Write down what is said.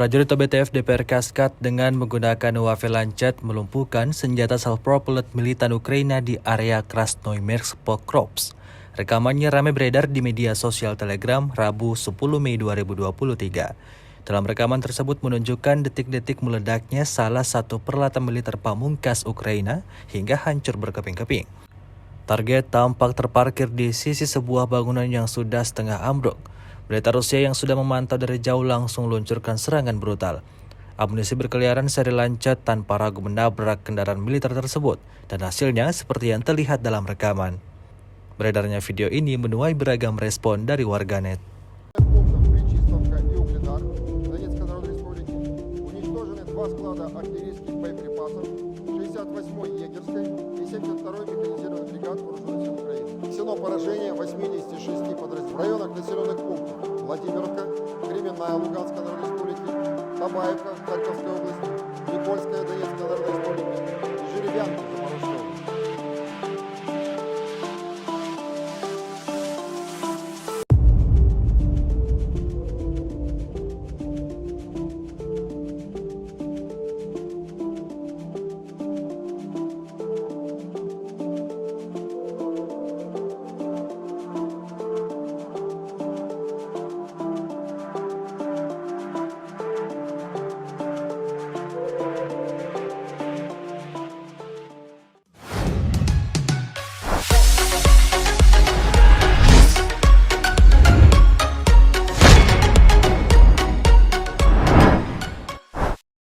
Prajurit OBTF DPR Kaskat dengan menggunakan UAV Lancet melumpuhkan senjata self-propelled militan Ukraina di area Krasnoyarsk Pokrovsk. Rekamannya ramai beredar di media sosial Telegram Rabu 10 Mei 2023. Dalam rekaman tersebut menunjukkan detik-detik meledaknya salah satu peralatan militer pamungkas Ukraina hingga hancur berkeping-keping. Target tampak terparkir di sisi sebuah bangunan yang sudah setengah ambruk. Militer Rusia yang sudah memantau dari jauh langsung meluncurkan serangan brutal. Amunisi berkeliaran seri Lancet tanpa ragu menabrak kendaraan militer tersebut, dan hasilnya seperti yang terlihat dalam rekaman. Beredarnya video ini menuai beragam respon dari warganet. Поражение 86 подразделений в районах населенных пунктов Владимировка, Кременная Луганской Народной Республики, Табаевка Харьковской области, Никольская Донецкой Народной Республики и Жеребянка